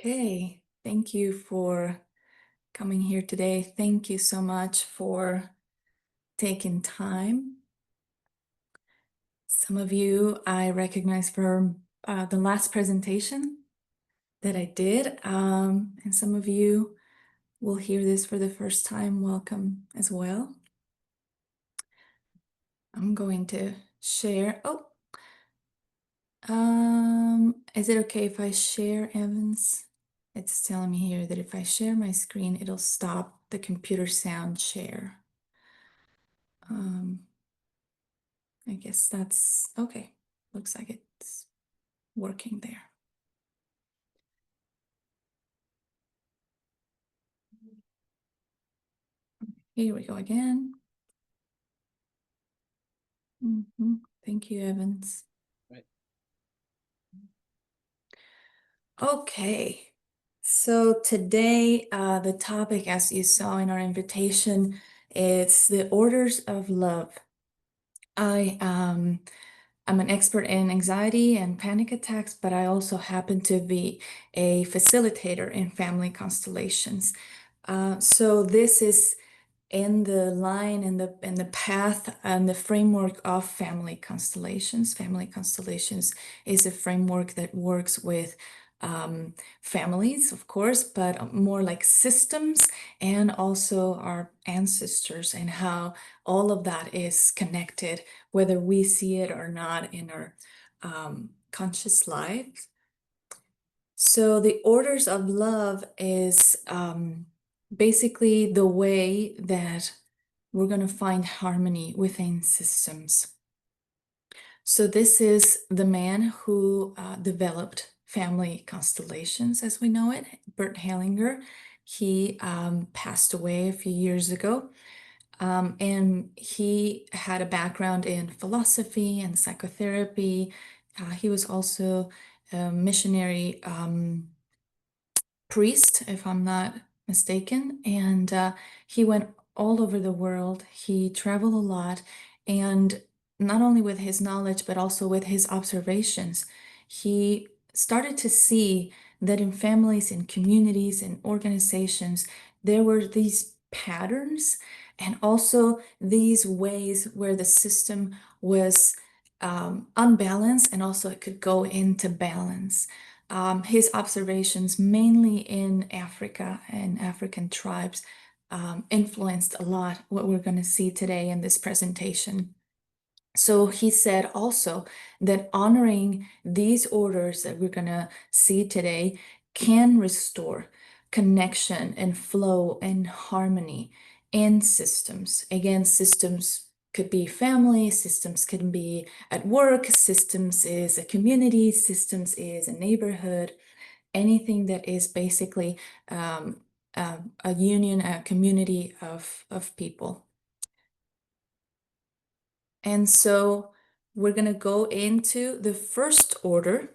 Okay, thank you for coming here today. Thank you so much for taking time. Some of you I recognize from the last presentation that I did, and some of you will hear this for the first time. Welcome as well. I'm going to share. Is it okay if I share, Evans? It's telling me here that if I share my screen, it'll stop the computer sound share. I guess that's okay. Looks like it's working there. Here we go again. Thank you, Evans. Right. Okay, so today the topic, as you saw in our invitation, is the orders of love. I'm an expert in anxiety and panic attacks, but I also happen to be a facilitator in family constellations. So this is in the line and the path and the framework of family constellations. Family constellations is a framework that works with families, of course, but more like systems and also our ancestors and how all of that is connected, whether we see it or not in our conscious lives. So the orders of love is basically the way that we're going to find harmony within systems. So this is the man who developed family constellations as we know it, Bert Hellinger. He passed away a few years ago. And he had a background in philosophy and psychotherapy. He was also a missionary priest, if I'm not mistaken. And he went all over the world. He traveled a lot. And not only with his knowledge, but also with his observations, he started to see that in families, in communities, in organizations, there were these patterns and also these ways where the system was unbalanced and also it could go into balance. His observations, mainly in Africa and African tribes, influenced a lot what we're going to see today in this presentation. So he said also that honoring these orders that we're going to see today can restore connection and flow and harmony in systems. Again, systems could be family, systems can be at work, systems is a community, systems is a neighborhood, anything that is basically a union, a community of people. And so we're going to go into the first order.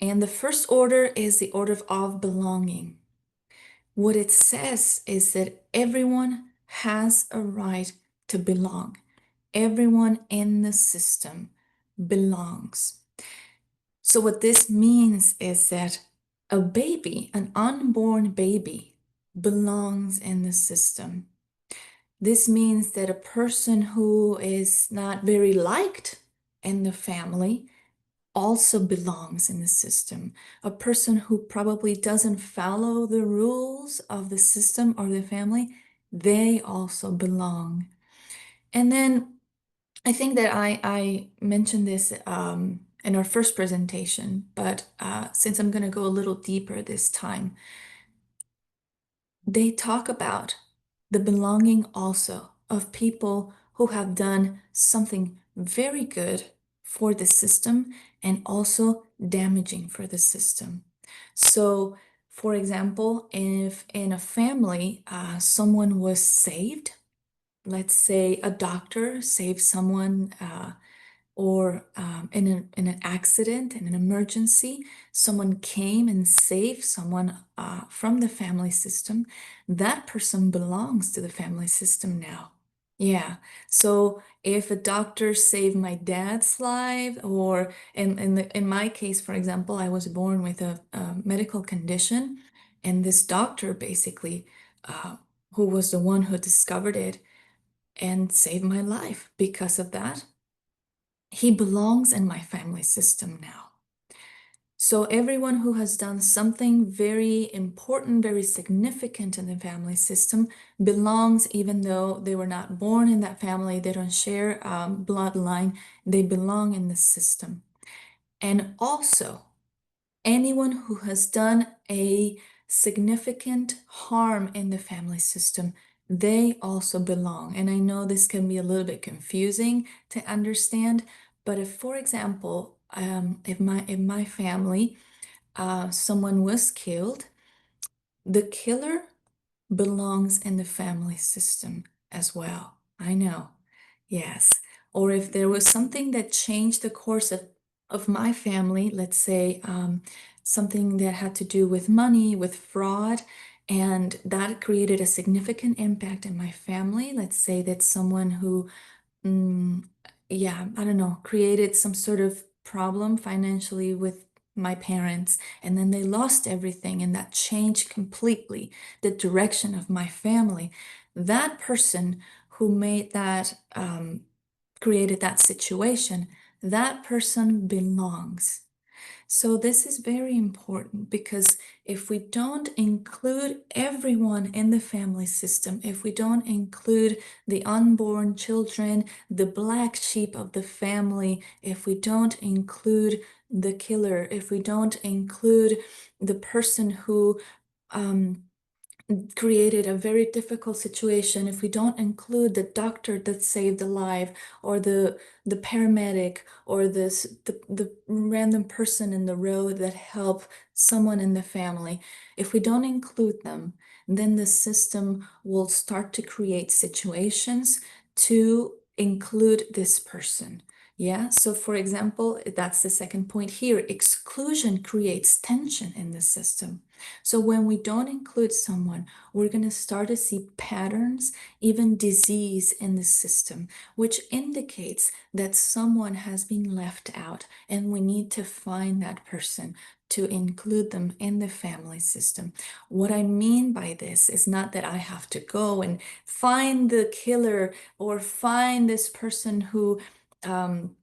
And the first order is the order of belonging. What it says is that everyone has a right to belong. Everyone in the system belongs. So what this means is that a baby, an unborn baby, belongs in the system. This means that a person who is not very liked in the family also belongs in the system. A person who probably doesn't follow the rules of the system or the family, they also belong. And then I think that I mentioned this in our first presentation, but since I'm going to go a little deeper this time, they talk about the belonging also of people who have done something very good for the system and also damaging for the system. So, for example, if in a family someone was saved, let's say a doctor saved someone or in an accident, in an emergency, someone came and saved someone from the family system, that person belongs to the family system now. Yeah. So if a doctor saved my dad's life, or in my case, for example, I was born with a medical condition, and this doctor basically, uh, who was the one who discovered it and saved my life because of that, he belongs in my family system now. So everyone who has done something very important, very significant in the family system belongs, even though they were not born in that family, they don't share bloodline, they belong in the system. And also, anyone who has done a significant harm in the family system, they also belong. And I know this can be a little bit confusing to understand, but if, for example, if my family, someone was killed, the killer belongs in the family system as well. I know. Yes. Or if there was something that changed the course of my family, let's say something that had to do with money, with fraud, and that created a significant impact in my family. Let's say that someone who mm, yeah, I don't know, created some sort of problem financially with my parents, and then they lost everything, and that changed completely the direction of my family. That person who made that, created that situation, that person belongs. So this is very important because if we don't include everyone in the family system, if we don't include the unborn children, the black sheep of the family, if we don't include the killer, if we don't include the person who um, created a very difficult situation, if we don't include the doctor that saved a life, or the paramedic, or the random person in the road that helped someone in the family, if we don't include them, then the system will start to create situations to include this person. Yeah, so for example, that's the second point here. Exclusion creates tension in the system. So when we don't include someone, we're going to start to see patterns, even disease in the system, which indicates that someone has been left out, and we need to find that person to include them in the family system. What I mean by this is not that I have to go and find the killer or find this person who um,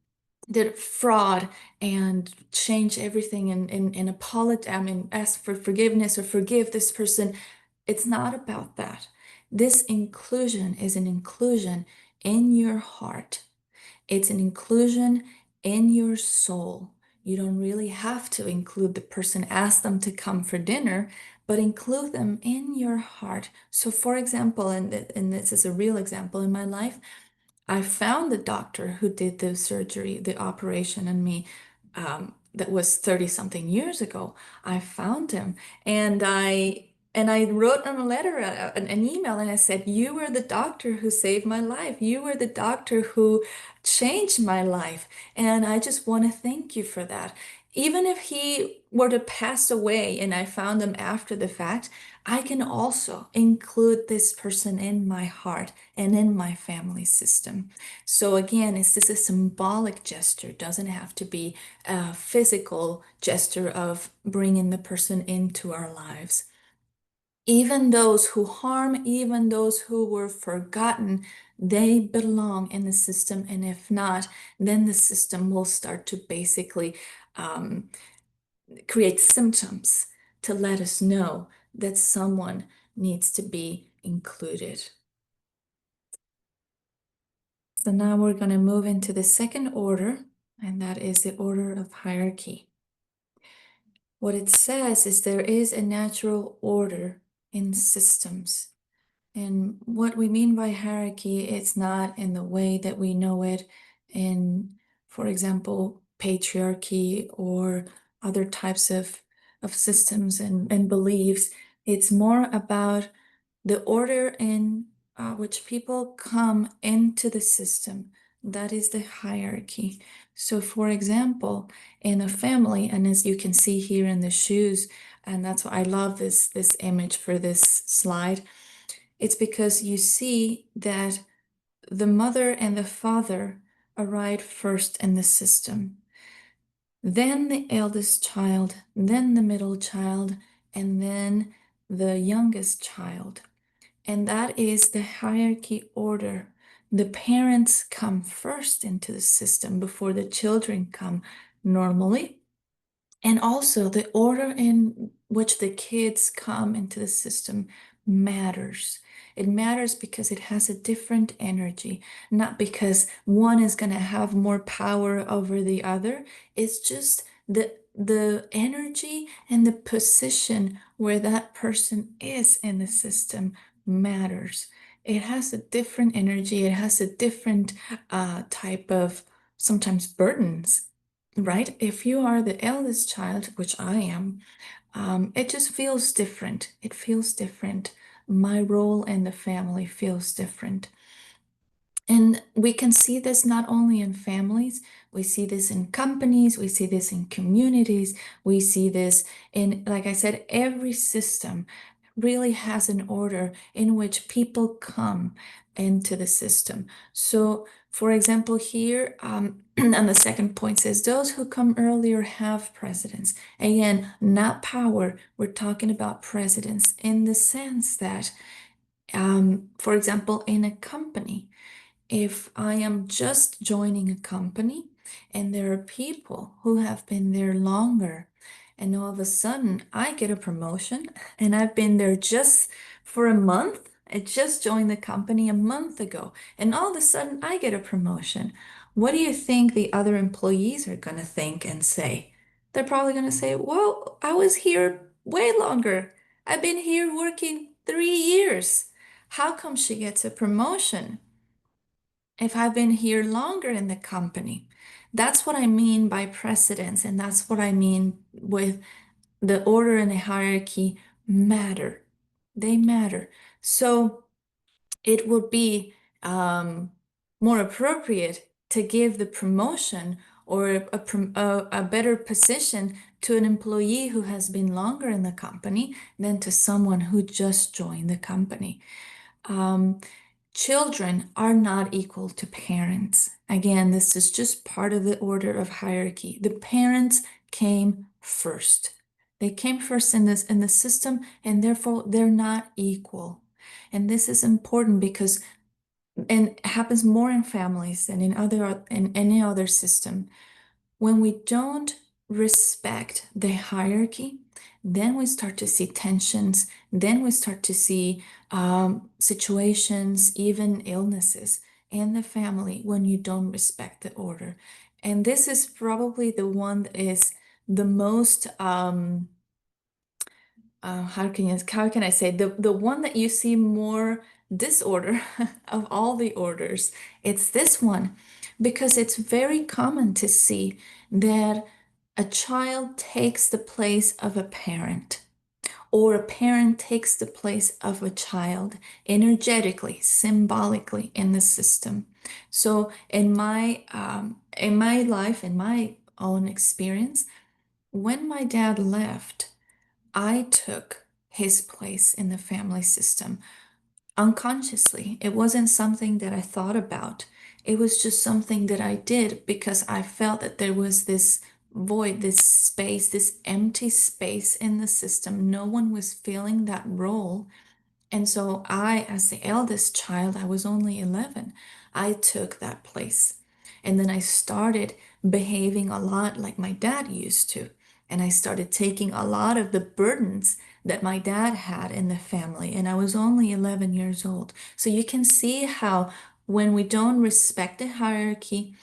did fraud and change everything and apologize, I mean, ask for forgiveness or forgive this person. It's not about that. This inclusion is an inclusion in your heart. It's an inclusion in your soul. You don't really have to include the person, ask them to come for dinner, but include them in your heart. So for example, and this is a real example in my life, I found the doctor who did the surgery, the operation on me, that was 30 something years ago. I found him, and I wrote on a letter, an email, and I said, "You were the doctor who saved my life. You were the doctor who changed my life. And I just want to thank you for that." Even if he were to pass away and I found him after the fact, I can also include this person in my heart and in my family system. So again, it's just a symbolic gesture. It doesn't have to be a physical gesture of bringing the person into our lives. Even those who harm, even those who were forgotten, they belong in the system. And if not, then the system will start to basically um, create symptoms to let us know that someone needs to be included. So now we're going to move into the second order, and that is the order of hierarchy. What it says is there is a natural order in systems. And what we mean by hierarchy, it's not in the way that we know it in, for example, patriarchy or other types of systems and beliefs. It's more about the order in which people come into the system. That is the hierarchy. So, for example, in a family, and as you can see here in the shoes, and that's why I love this image for this slide, it's because you see that the mother and the father arrive first in the system, then the eldest child, then the middle child, and then the youngest child. And that is the hierarchy order. The parents come first into the system before the children come normally. And also, the order in which the kids come into the system matters. It matters because it has a different energy, not because one is going to have more power over the other. It's just the energy and the position where that person is in the system matters. It has a different energy. It has a different type of sometimes burdens, right? If you are the eldest child, which I am, it just feels different. It feels different. My role in the family feels different. And we can see this not only in families, we see this in companies, we see this in communities, we see this in, like I said, every system really has an order in which people come into the system. So, for example, here, and the second point says, those who come earlier have precedence. Again, not power. We're talking about precedence in the sense that, for example, in a company, if I am just joining a company and there are people who have been there longer, and all of a sudden I get a promotion and I've been there just for a month. I just joined the company a month ago, and all of a sudden I get a promotion. What do you think the other employees are going to think and say? They're probably going to say, well, I was here way longer. I've been here working 3 years. How come she gets a promotion if I've been here longer in the company? That's what I mean by precedence, and that's what I mean with the order and the hierarchy matter. They matter. So it would be more appropriate to give the promotion or a better position to an employee who has been longer in the company than to someone who just joined the company. Um, Children are not equal to parents. Again, this is just part of the order of hierarchy. The parents came first. They came first in the system, and therefore they're not equal. And this is important because, and it happens more in families than in any other system. When we don't respect the hierarchy, then we start to see tensions, then we start to see situations, even illnesses in the family when you don't respect the order. And this is probably the one that is the most how can I say, the one that you see more disorder of all the orders. It's this one because it's very common to see that a child takes the place of a parent, or a parent takes the place of a child energetically, symbolically in the system. So in my life, in my own experience, when my dad left, I took his place in the family system unconsciously. It wasn't something that I thought about. It was just something that I did because I felt that there was this void, this space, this empty space in the system. No one was filling that role. And so I, as the eldest child, I was only 11, I took that place. And then I started behaving a lot like my dad used to. And I started taking a lot of the burdens that my dad had in the family. And I was only 11 years old. So you can see how when we don't respect the hierarchy,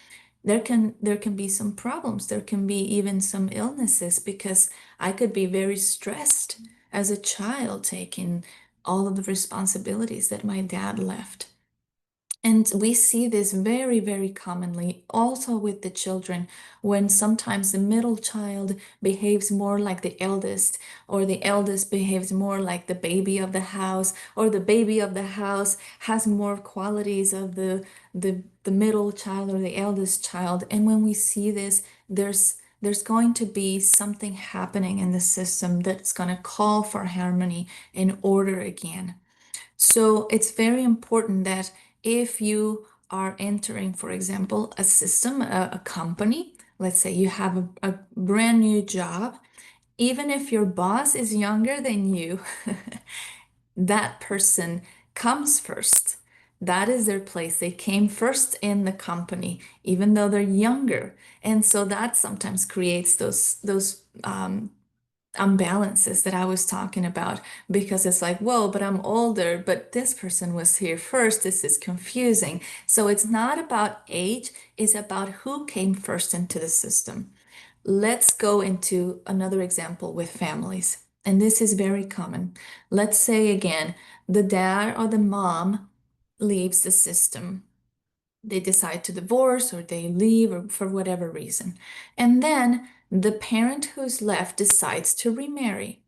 there can be some problems. There can be even some illnesses because I could be very stressed as a child taking all of the responsibilities that my dad left. And we see this very, very commonly also with the children, when sometimes the middle child behaves more like the eldest, or the eldest behaves more like the baby of the house, or the baby of the house has more qualities of the middle child or the eldest child. And when we see this, there's going to be something happening in the system that's going to call for harmony and order again. So it's very important that if you are entering, for example, a system, a company. Let's say you have a brand new job. Even if your boss is younger than you, that person comes first. That is their place. They came first in the company, even though they're younger. And so that sometimes creates those unbalances that I was talking about, because it's like, whoa, but I'm older, but this person was here first. This is confusing. So it's not about age, it's about who came first into the system. Let's go into another example with families. And this is very common. Let's say again, the dad or the mom leaves the system. They decide to divorce or they leave or for whatever reason. And then the parent who's left decides to remarry.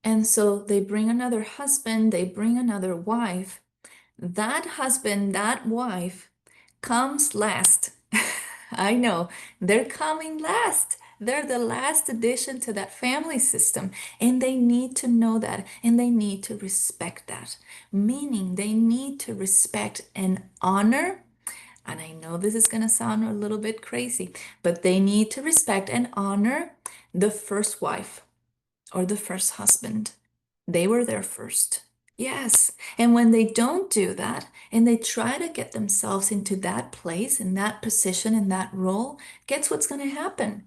And so they bring another husband, they bring another wife. That husband, that wife comes last. I know, they're coming last. They're the last addition to that family system, and they need to know that, and they need to respect that. Meaning, they need to respect and honor. And I know this is going to sound a little bit crazy, but they need to respect and honor the first wife or the first husband. They were there first. Yes. And when they don't do that and they try to get themselves into that place, in that position, in that role, guess what's going to happen?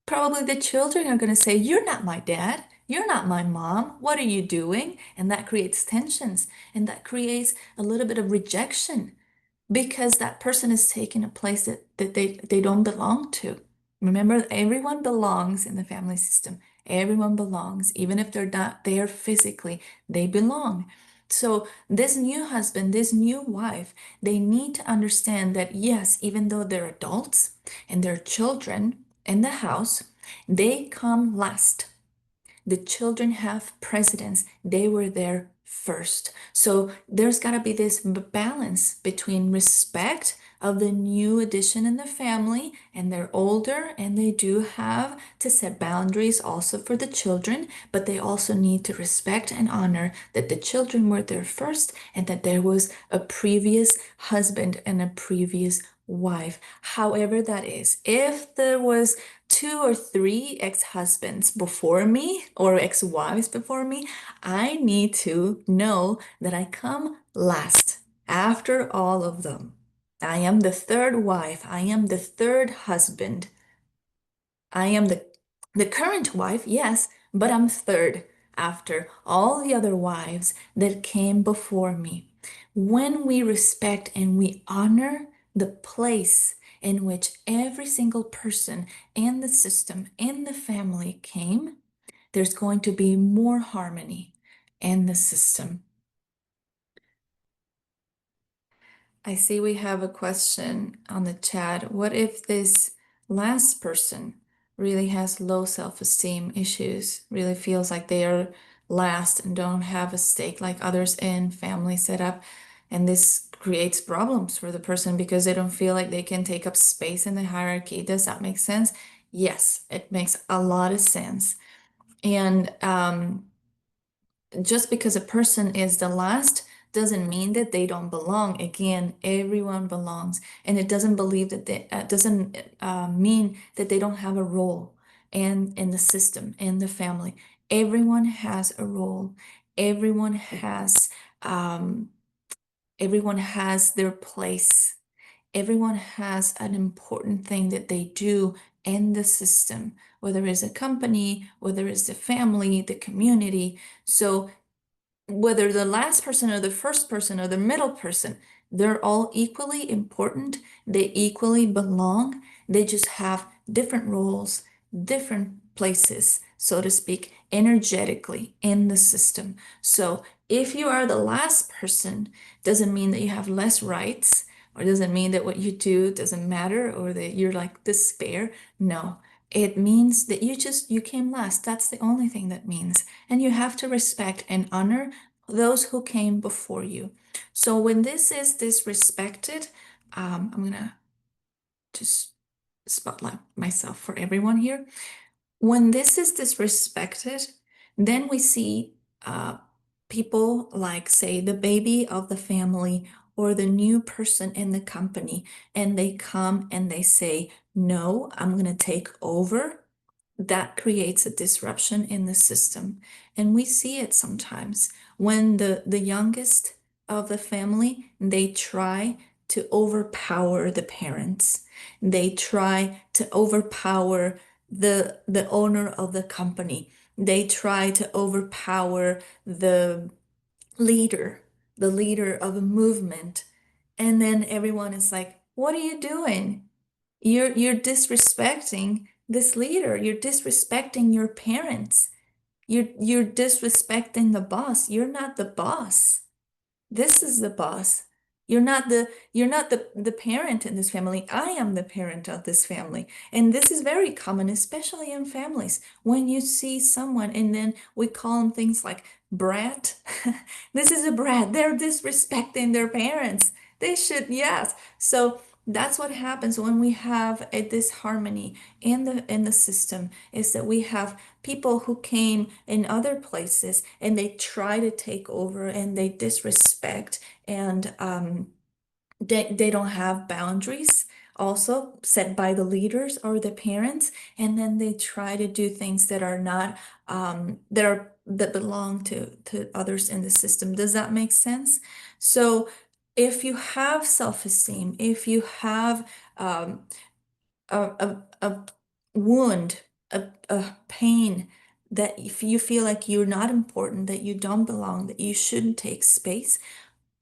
Probably the children are going to say, "You're not my dad. You're not my mom. What are you doing?" And that creates tensions and that creates a little bit of rejection because that person is taking a place that they don't belong to. Remember, everyone belongs in the family system. Everyone belongs, even if they're not there physically, they belong. So, this new husband, this new wife, they need to understand that yes, even though they're adults and they're children in the house, they come last. The children have precedence. They were there first. So there's got to be this balance between respect of the new addition in the family, and they're older and they do have to set boundaries also for the children, but they also need to respect and honor that the children were there first and that there was a previous husband and a previous wife, however that is. If there was two or three ex-husbands before me or ex-wives before me, I need to know that I come last after all of them. I am the third wife. I am the third husband. I am the current wife, yes, but I'm third after all the other wives that came before me. When we respect and we honor the place in which every single person in the system, in the family came, there's going to be more harmony in the system. I see we have a question on the chat. What if this last person really has low self-esteem issues, really feels like they are last and don't have a stake like others in family setup? And this creates problems for the person because they don't feel like they can take up space in the hierarchy. Does that make sense? Yes, it makes a lot of sense. And just because a person is the last doesn't mean that they don't belong. Again, everyone belongs, and it doesn't believe that they doesn't mean that they don't have a role in the system, in the family. Everyone has a role. Everyone has um, everyone has their place. Everyone has an important thing that they do in the system, whether it's a company, whether it's the family, the community. So whether the last person or the first person or the middle person, they're all equally important. They equally belong. They just have different roles, different places, so to speak, energetically in the system. So if you are the last person, doesn't mean that you have less rights, or doesn't mean that what you do doesn't matter, or that you're like despair. No, it means that you came last. That's the only thing that means. And you have to respect and honor those who came before you. So when this is disrespected, I'm gonna just spotlight myself for everyone here. When this is disrespected, then we see people like, say, the baby of the family or the new person in the company, and they come and they say, no, I'm going to take over, that creates a disruption in the system. And we see it sometimes when the youngest of the family, they try to overpower the parents. They try to overpower the owner of the company. They try to overpower the leader, the leader of a movement. And then everyone is like, what are you doing? You're disrespecting this leader. You're disrespecting your parents. You're disrespecting the boss. You're not the boss. This is the boss. You're not the parent in this family. I am the parent of this family. And this is very common, especially in families. When you see someone and then we call them things like brat. This is a brat. They're disrespecting their parents. They should, yes. So that's what happens when we have a disharmony in the system, is that we have people who came in other places and they try to take over and they disrespect, and they don't have boundaries also set by the leaders or the parents, and then they try to do things that are not that belong to others in the system. Does that make sense? So if you have self-esteem, if you have a wound, a pain, that if you feel like you're not important, that you don't belong, that you shouldn't take space,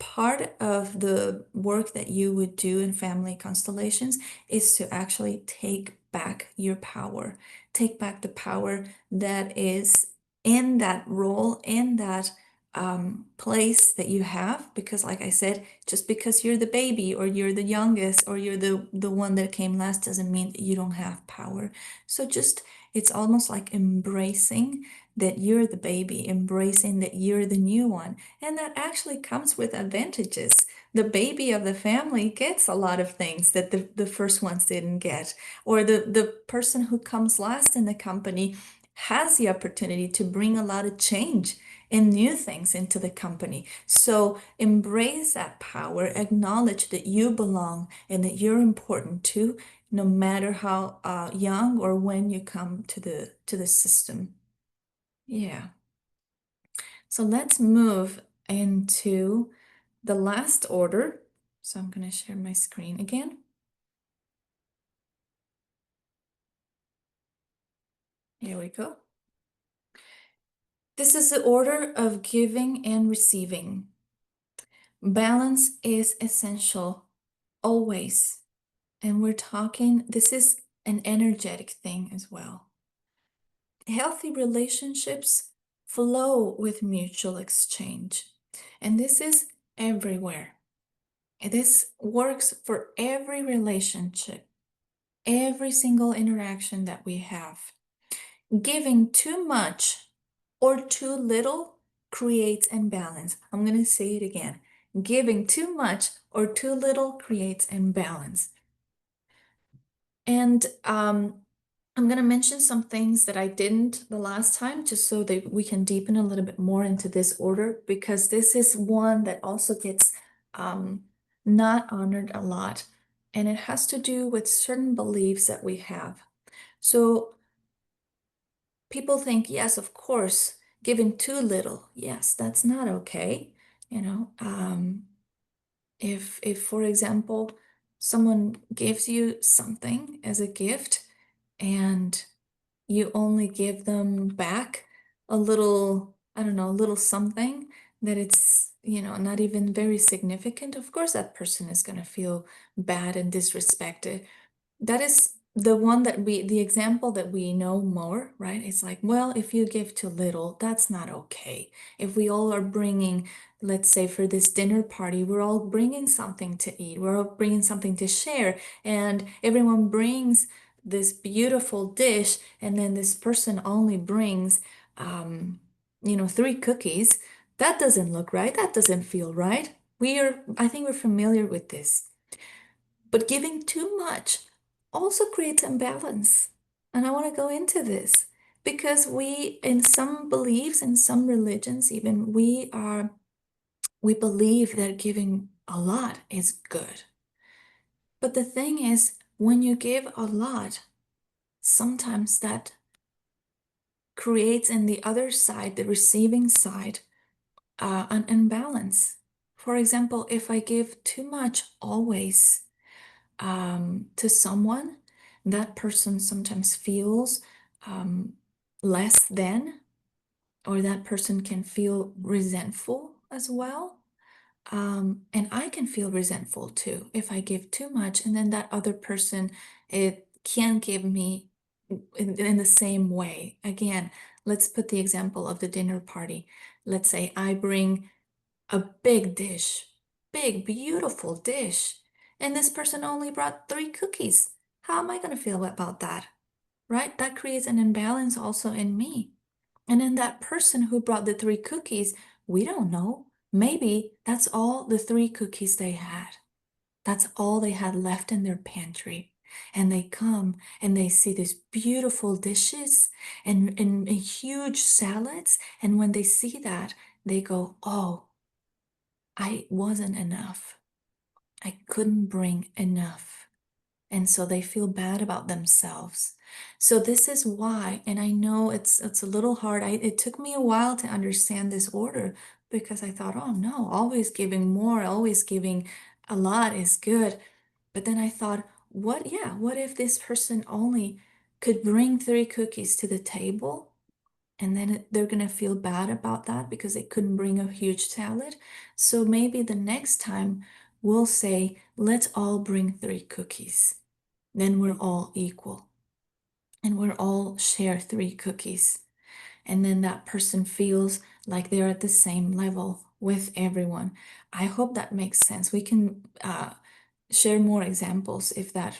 part of the work that you would do in family constellations is to actually take back your power, take back the power that is in that role, in that place that you have. Because, like I said, just because you're the baby or you're the youngest or you're the one that came last doesn't mean that you don't have power. So just it's almost like embracing that you're the baby, embracing that you're the new one. And that actually comes with advantages. The baby of the family gets a lot of things that the first ones didn't get. Or the person who comes last in the company has the opportunity to bring a lot of change and new things into the company. So embrace that power, acknowledge that you belong and that you're important too, no matter how young or when you come to the system. Yeah. So let's move into the last order. So I'm going to share my screen again. Here we go. This is the order of giving and receiving. Balance is essential, always. And we're talking, this is an energetic thing as well. Healthy relationships flow with mutual exchange. And this is everywhere. This works for every relationship, every single interaction that we have. Giving too much or too little creates imbalance. I'm going to say it again. Giving too much or too little creates imbalance. And I'm going to mention some things that I didn't the last time, just so that we can deepen a little bit more into this order, because this is one that also gets not honored a lot. And it has to do with certain beliefs that we have. So people think, yes, of course, giving too little. Yes, that's not okay. You know, if for example, someone gives you something as a gift and you only give them back a little, I don't know, a little something that it's, not even very significant, of course that person is going to feel bad and disrespected. That is the example that we know more, right? It's like, well, if you give too little, that's not okay. If we all are bringing, let's say for this dinner party, we're all bringing something to eat, we're all bringing something to share, and everyone brings this beautiful dish, and then this person only brings, three cookies. That doesn't look right. That doesn't feel right. I think we're familiar with this. But giving too much also creates imbalance. And I want to go into this because in some beliefs, in some religions, even we believe that giving a lot is good. But the thing is, when you give a lot, sometimes that creates in the other side, the receiving side, an imbalance. For example, if I give too much always to someone, that person sometimes feels um, less than, or that person can feel resentful as well. And I can feel resentful too if I give too much, and then that other person, it can give me in the same way. Again, let's put the example of the dinner party. Let's say I bring a big dish, big, beautiful dish, and this person only brought 3 cookies. How am I going to feel about that? Right? That creates an imbalance also in me. And then that person who brought the 3 cookies, we don't know. Maybe that's all the 3 cookies they had. That's all they had left in their pantry. And they come and they see these beautiful dishes and huge salads. And when they see that, they go, oh, I wasn't enough. I couldn't bring enough. And so they feel bad about themselves. So this is why, and I know it's a little hard. It took me a while to understand this order because I thought, oh no, always giving more, always giving a lot is good. But then I thought, what if this person only could bring 3 cookies to the table? And then they're going to feel bad about that because they couldn't bring a huge salad. So maybe the next time we'll say, let's all bring 3 cookies. Then we're all equal and we're all share 3 cookies. And then that person feels like they're at the same level with everyone. I hope that makes sense. We can share more examples if that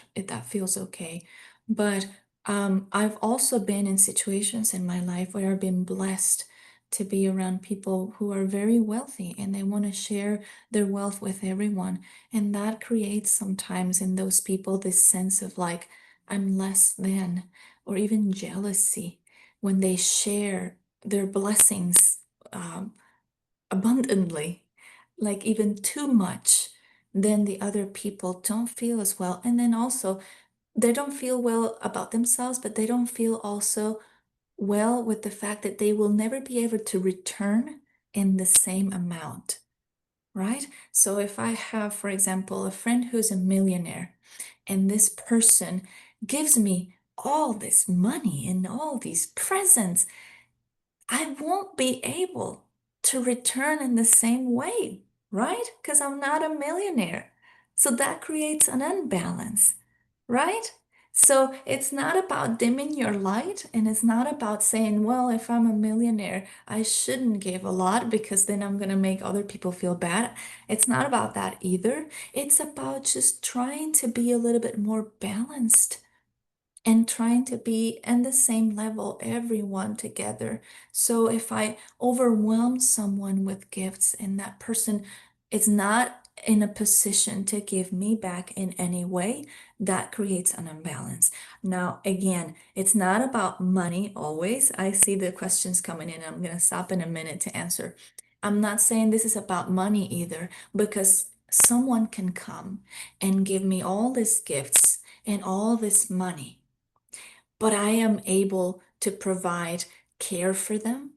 feels okay. But I've also been in situations in my life where I've been blessed to be around people who are very wealthy and they want to share their wealth with everyone. And that creates sometimes in those people this sense of like, I'm less than, or even jealousy when they share their blessings um, abundantly, like even too much, then the other people don't feel as well. And then also, they don't feel well about themselves, but they don't feel also well with the fact that they will never be able to return in the same amount, right? So if I have, for example, a friend who's a millionaire, and this person gives me all this money and all these presents, I won't be able to return in the same way, right? Because I'm not a millionaire. So that creates an unbalance, right? So it's not about dimming your light, and it's not about saying, well, if I'm a millionaire, I shouldn't give a lot because then I'm going to make other people feel bad. It's not about that either. It's about just trying to be a little bit more balanced and trying to be in the same level, everyone together. So if I overwhelm someone with gifts and that person is not in a position to give me back in any way, that creates an imbalance. Now, again, it's not about money always. I see the questions coming in. I'm going to stop in a minute to answer. I'm not saying this is about money either, because someone can come and give me all these gifts and all this money, but I am able to provide care for them.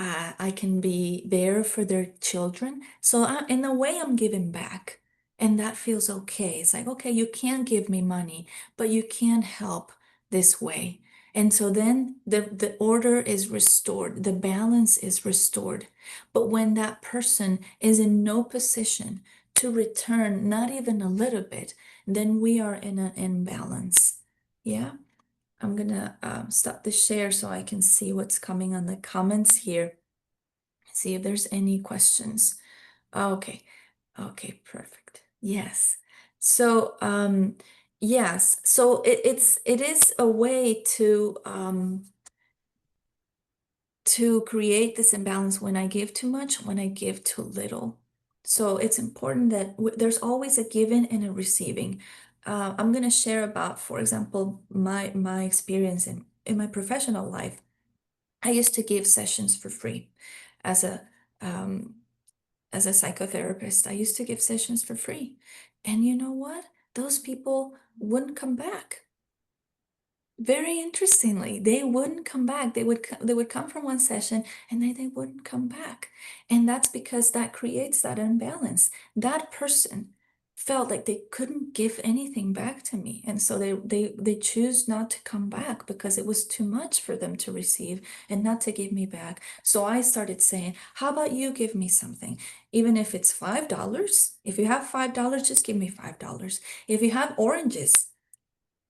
I can be there for their children. So in a way, I'm giving back. And that feels okay. It's like, okay, you can't give me money, but you can help this way. And so then the order is restored, the balance is restored. But when that person is in no position to return, not even a little bit, then we are in an imbalance. Yeah. I'm gonna stop the share so I can see what's coming on the comments here. See if there's any questions. Okay. Okay, perfect. Yes. So yes, so it is a way to create this imbalance when I give too much, when I give too little. So it's important that there's always a giving and a receiving. I'm going to share about, for example, my experience in my professional life. I used to give sessions for free as a um, as a psychotherapist, I used to give sessions for free. And you know what? Those people wouldn't come back. Very interestingly, they wouldn't come back. They would come from one session and then they wouldn't come back. And that's because that creates that imbalance. That person felt like they couldn't give anything back to me. And so they choose not to come back because it was too much for them to receive and not to give me back. So I started saying, how about you give me something? Even if it's $5, if you have $5, just give me $5. If you have oranges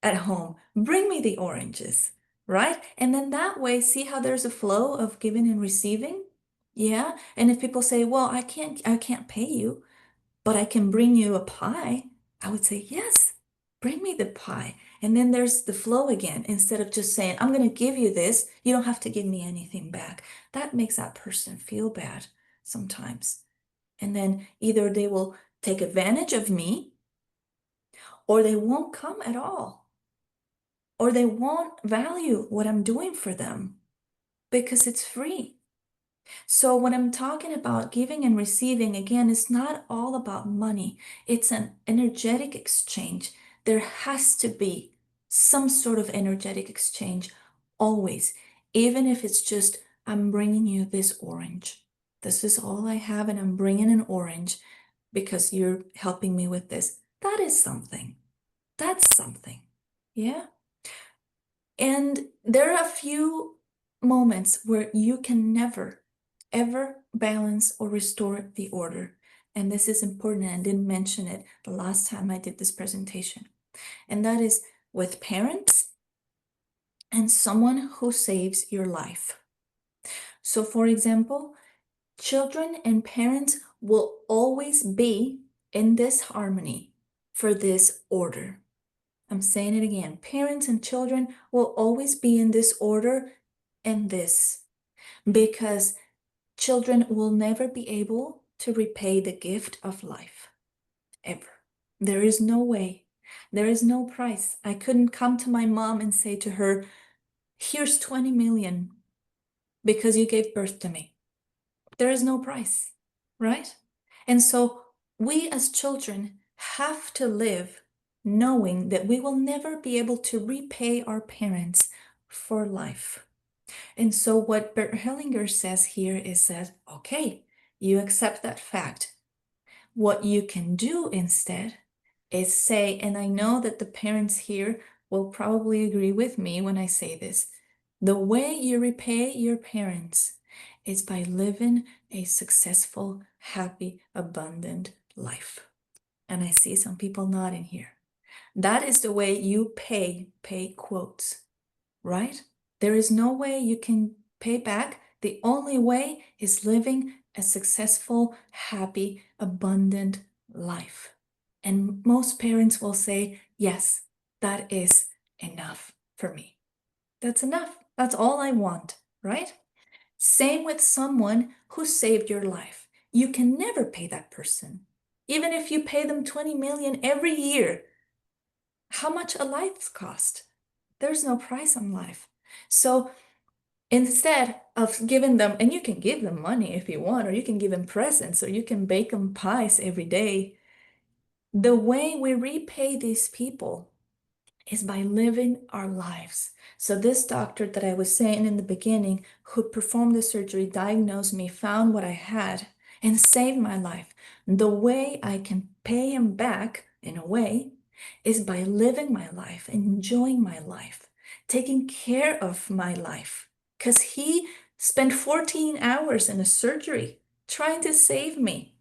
at home, bring me the oranges, right? And then that way, see how there's a flow of giving and receiving? Yeah. And if people say, well, I can't pay you, but I can bring you a pie, I would say, yes, bring me the pie. And then there's the flow again. Instead of just saying, I'm going to give you this, you don't have to give me anything back. That makes that person feel bad sometimes. And then either they will take advantage of me or they won't come at all, or they won't value what I'm doing for them because it's free. So when I'm talking about giving and receiving, again, it's not all about money. It's an energetic exchange. There has to be some sort of energetic exchange always, even if it's just, I'm bringing you this orange. This is all I have, and I'm bringing an orange because you're helping me with this. That is something. That's something. Yeah. And there are a few moments where you can never, ever balance or restore the order. And this is important. I didn't mention it the last time I did this presentation. And that is with parents and someone who saves your life. So, for example, children and parents will always be in this harmony for this order. I'm saying it again. Parents and children will always be in this order and this, because children will never be able to repay the gift of life, ever. There is no way. There is no price. I couldn't come to my mom and say to her, here's 20 million because you gave birth to me. There is no price, right? And so we as children have to live knowing that we will never be able to repay our parents for life. And so what Bert Hellinger says here is that, okay, you accept that fact. What you can do instead is say, and I know that the parents here will probably agree with me when I say this, the way you repay your parents is by living a successful, happy, abundant life. And I see some people nodding here. That is the way you pay quotes, right? There is no way you can pay back. The only way is living a successful, happy, abundant life. And most parents will say, yes, that is enough for me. That's enough. That's all I want, right? Same with someone who saved your life. You can never pay that person. Even if you pay them 20 million every year, how much a life cost? There's no price on life. So instead of giving them, and you can give them money if you want, or you can give them presents, or you can bake them pies every day, the way we repay these people is by living our lives. So this doctor that I was saying in the beginning, who performed the surgery, diagnosed me, found what I had, and saved my life. The way I can pay him back, in a way, is by living my life, enjoying my life, taking care of my life. Because he spent 14 hours in a surgery trying to save me.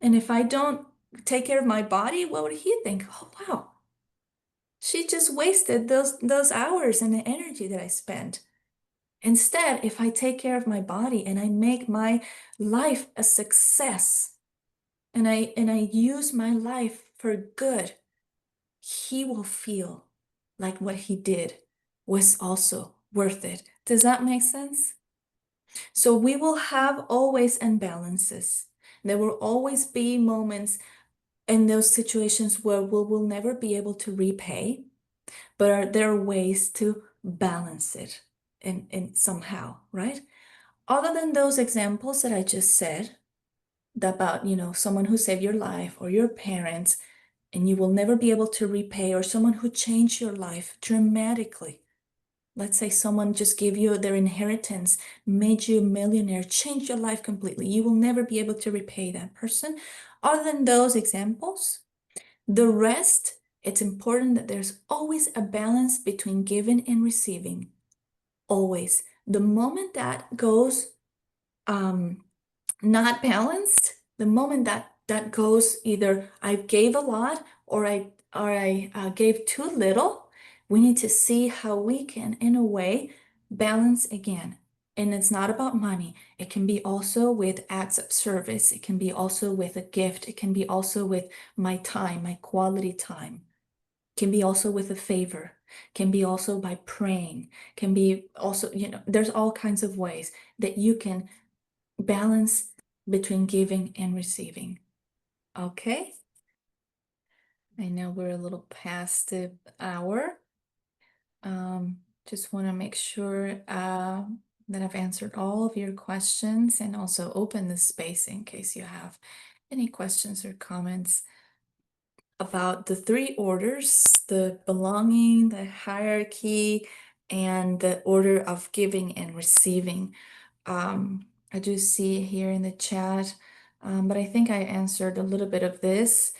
And if I don't take care of my body, what would he think? Oh, wow, she just wasted those hours and the energy that I spent. Instead, if I take care of my body and I make my life a success, and I use my life for good, he will feel like what he did was also worth it. Does that make sense? So we will have always imbalances. There will always be moments in those situations where we will never be able to repay, but there are ways to balance it in somehow, right? Other than those examples that I just said, about, someone who saved your life or your parents, and you will never be able to repay, or someone who changed your life dramatically. Let's say someone just gave you their inheritance, made you a millionaire, changed your life completely. You will never be able to repay that person. Other than those examples, the rest, it's important that there's always a balance between giving and receiving. Always. The moment that goes um, not balanced, the moment that goes either I gave a lot or I gave too little, we need to see how we can, in a way, balance again. And it's not about money. It can be also with acts of service. It can be also with a gift. It can be also with my time, my quality time. It can be also with a favor. It can be also by praying. It can be also, there's all kinds of ways that you can balance between giving and receiving. Okay, I know we're a little past the hour. Just want to make sure that I've answered all of your questions and also open the space in case you have any questions or comments about the three orders, the belonging, the hierarchy, and the order of giving and receiving. I do see here in the chat, but I think I answered a little bit of this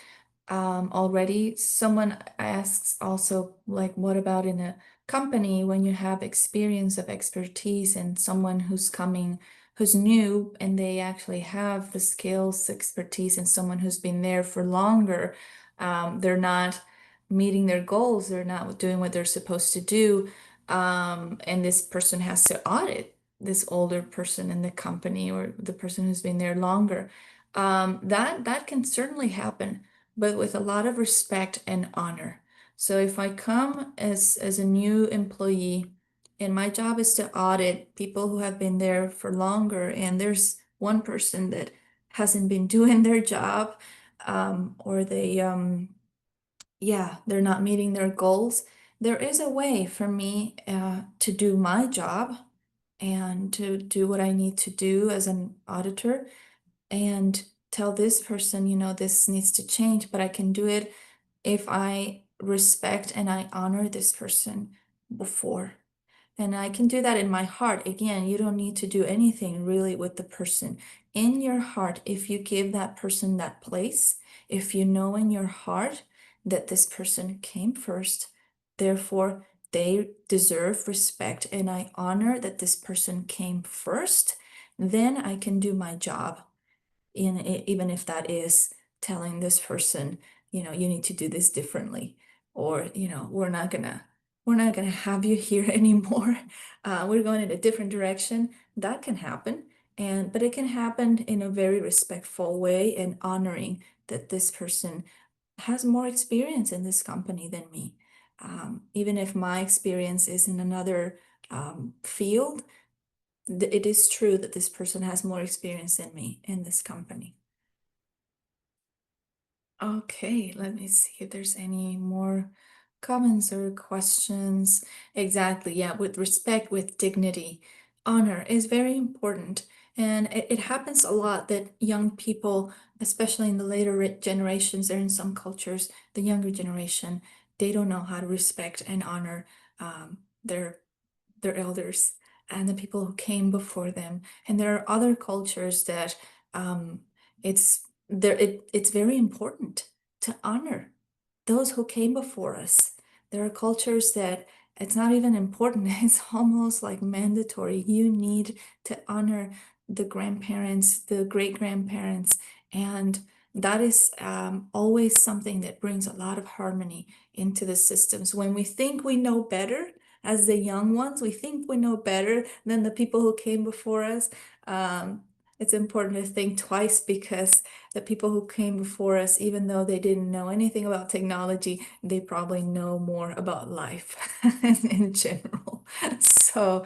already. Someone asks also, like, what about in a company when you have experience of expertise and someone who's coming, who's new, and they actually have the skills, expertise, and someone who's been there for longer, they're not meeting their goals, they're not doing what they're supposed to do, and this person has to audit this older person in the company or the person who's been there longer. That can certainly happen, but with a lot of respect and honor. So if I come as a new employee and my job is to audit people who have been there for longer, and there's one person that hasn't been doing their job, or they're not meeting their goals, there is a way for me to do my job and to do what I need to do as an auditor and tell this person, this needs to change, but I can do it if I respect and I honor this person before. And I can do that in my heart. Again, you don't need to do anything really with the person. In your heart, if you give that person that place, if you know in your heart that this person came first, therefore they deserve respect, and I honor that this person came first, then I can do my job in it, even if that is telling this person, you need to do this differently, or we're not gonna have you here anymore. We're going in a different direction. That can happen, but it can happen in a very respectful way and honoring that this person has more experience in this company than me. Even if my experience is in another field, it is true that this person has more experience than me in this company. Okay, let me see if there's any more comments or questions. Exactly, yeah, with respect, with dignity, honor is very important. And it happens a lot that young people, especially in the later generations, or in some cultures, the younger generation, they don't know how to respect and honor their elders and the people who came before them. And there are other cultures that um, it's very important to honor those who came before us. There are cultures that it's not even important, it's almost like mandatory. You need to honor the grandparents, the great grandparents, and that is always something that brings a lot of harmony into the systems. When we think we know better, as the young ones, we think we know better than the people who came before us. Um, it's important to think twice, because the people who came before us, even though they didn't know anything about technology, they probably know more about life in general. So,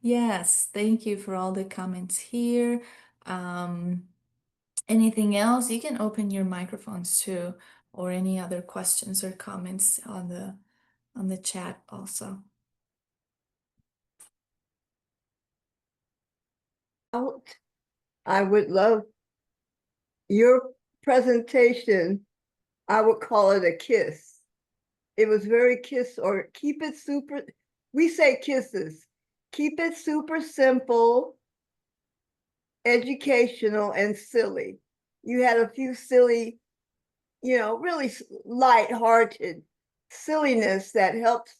yes, thank you for all the comments here. Um, Anything else? You can open your microphones too, or any other questions or comments on the chat also. Out. I would love Your presentation, I would call it a kiss. It was very kiss or keep it super. We say kisses. Keep it super simple, educational, and silly. You had a few silly, really light-hearted silliness that helps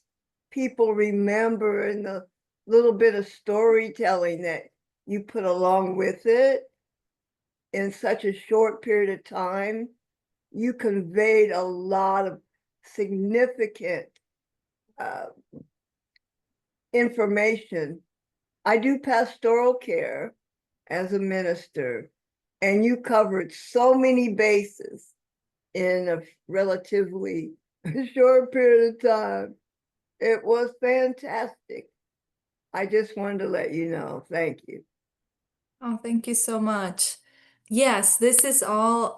people remember, and the little bit of storytelling that you put along with it in such a short period of time. You conveyed a lot of significant uh, information. I do pastoral care as a minister, and you covered so many bases in a relatively short period of time. It was fantastic. I just wanted to let you know. Thank you. Oh, thank you so much. Yes, this is all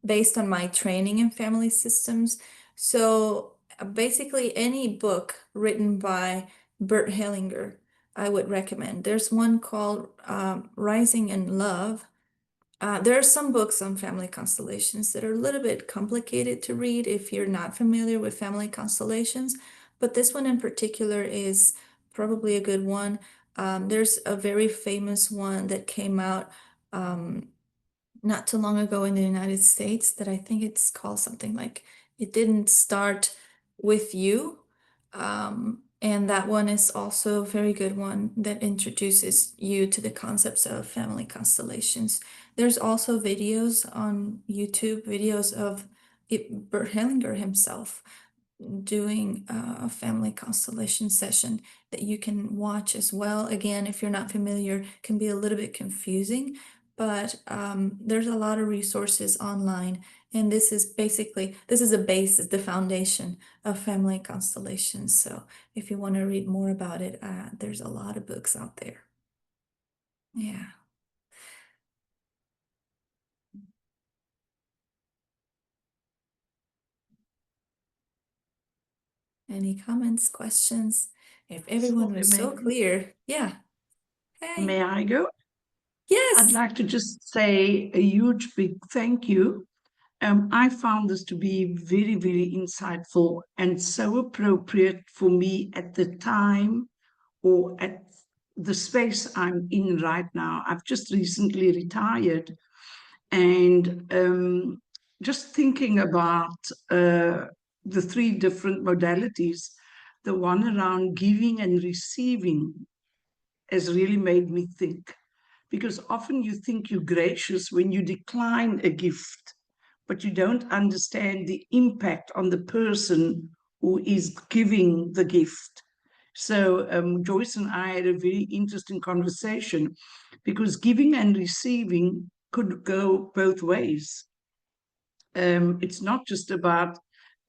based on my training in family systems. So basically, any book written by Bert Hellinger, I would recommend. There's one called Rising in Love. There are some books on family constellations that are a little bit complicated to read if you're not familiar with family constellations, but this one in particular is probably a good one. There's a very famous one that came out um, not too long ago in the United States that I think it's called something like It Didn't Start With You. And that one is also a very good one that introduces you to the concepts of family constellations. There's also videos on YouTube, videos of Bert Hellinger himself doing a family constellation session that you can watch as well. Again, if you're not familiar, can be a little bit confusing, but there's a lot of resources online. And this is a basis, the foundation of family constellations. So if you want to read more about it, there's a lot of books out there. Yeah. Any comments, questions? If everyone Sylvia, was so clear, yeah. Hey, may I go? I'd yes. like to just say a huge big thank you. I found this to be very, very insightful and so appropriate for me at the time or at the space I'm in right now. I've just recently retired, and just thinking about the three different modalities, the one around giving and receiving has really made me think. Because often you think you're gracious when you decline a gift, but you don't understand the impact on the person who is giving the gift. So Joyce and I had a very interesting conversation because giving and receiving could go both ways. It's not just about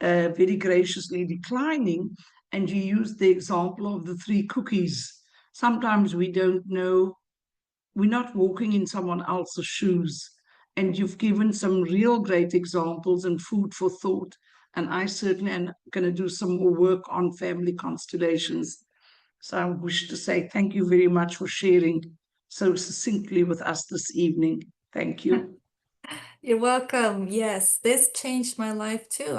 very graciously declining. And you use the example of the three cookies. Sometimes we don't know, we're not walking in someone else's shoes. And you've given some real great examples and food for thought. And I certainly am going to do some more work on family constellations. So I wish to say thank you very much for sharing so succinctly with us this evening. Thank you. You're welcome. Yes, this changed my life too.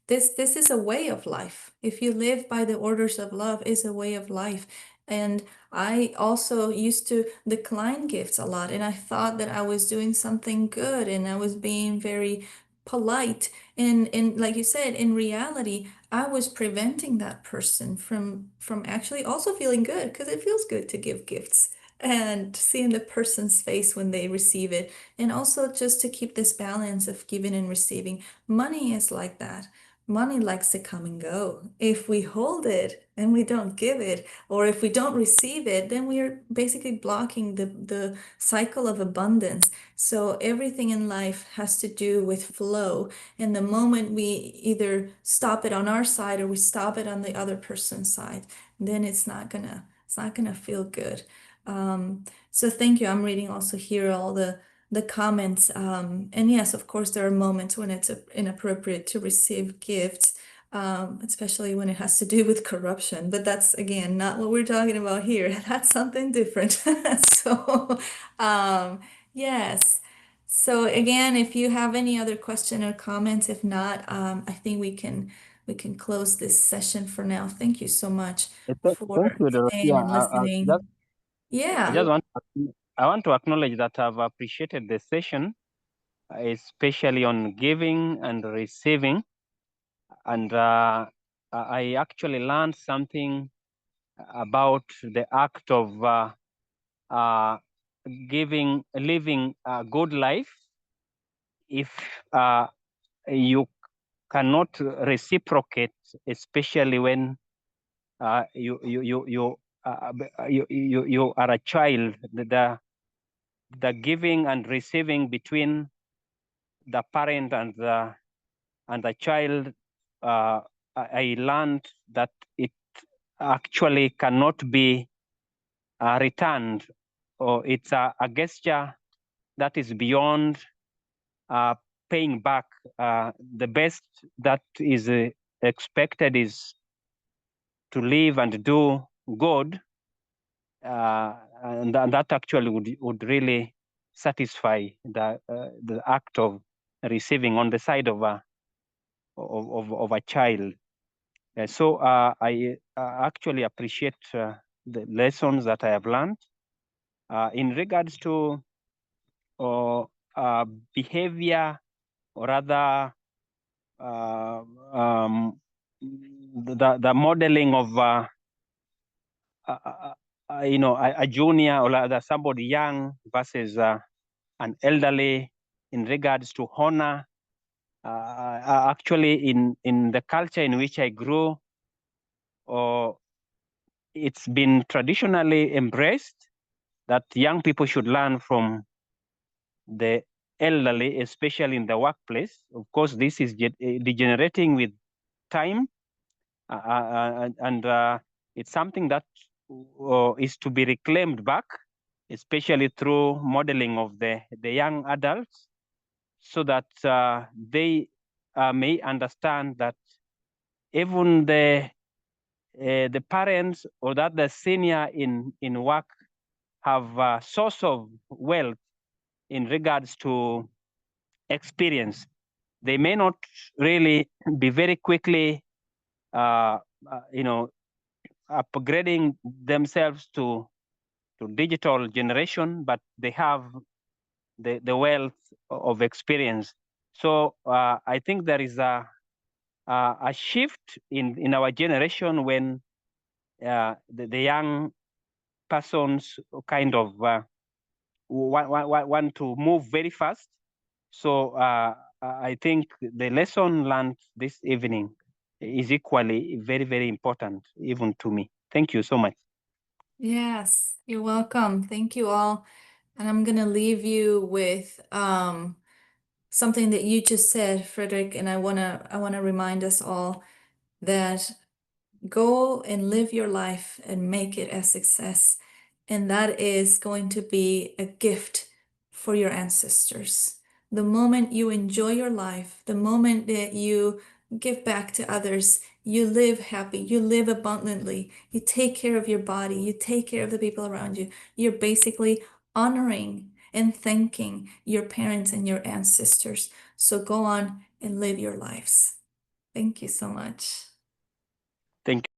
This is a way of life. If you live by the orders of love, is a way of life. And I also used to decline gifts a lot, and I thought that I was doing something good and I was being very polite. And like you said, in reality, I was preventing that person from actually also feeling good because it feels good to give gifts and seeing the person's face when they receive it, and also just to keep this balance of giving and receiving. Money is like that. Money likes to come and go. If we hold it and we don't give it, or if we don't receive it, then we are basically blocking the cycle of abundance. So everything in life has to do with flow. And the moment we either stop it on our side or we stop it on the other person's side, then it's not gonna feel good. So thank you. I'm reading also here all the comments. And yes, of course, there are moments when it's inappropriate to receive gifts, especially when it has to do with corruption. But that's again not what we're talking about here. That's something different. So, yes. So again, if you have any other question or comments, if not, I think we can close this session for now. Thank you so much for Thank you, staying Dorothea. and listening. I Yeah. just want to acknowledge that I've appreciated the session, especially on giving and receiving. And I actually learned something about the act of living a good life. If you cannot reciprocate, especially when you are a child, the giving and receiving between the parent and the child, I learned that it actually cannot be returned, or it's a gesture that is beyond paying back. The best that is expected is to live and do good, and that actually would really satisfy the act of receiving on the side of a child. So I actually appreciate the lessons that I have learned in regards to behavior, or rather the modeling of a junior, or rather somebody young versus an elderly in regards to honor. Actually, in the culture in which I grew, it's been traditionally embraced that young people should learn from the elderly, especially in the workplace. Of course, this is degenerating with time, and it's something that is to be reclaimed back, especially through modeling of the young adults, so that they may understand that even the parents, or that the senior in work, have a source of wealth in regards to experience. They may not really be very quickly, upgrading themselves to digital generation, but they have the wealth of experience. So I think there is a shift in our generation when the young persons kind of want to move very fast. So I think the lesson learned this evening is equally very, very important, even to me. Thank you so much. Yes, you're welcome. Thank you all. And I'm gonna leave you with something that you just said, Frederick, and I wanna remind us all that go and live your life and make it a success. And that is going to be a gift for your ancestors. The moment you enjoy your life, the moment that you give back to others, you live happy, you live abundantly, you take care of your body, you take care of the people around you. You're basically honoring and thanking your parents and your ancestors. So go on and live your lives. Thank you so much. Thank you.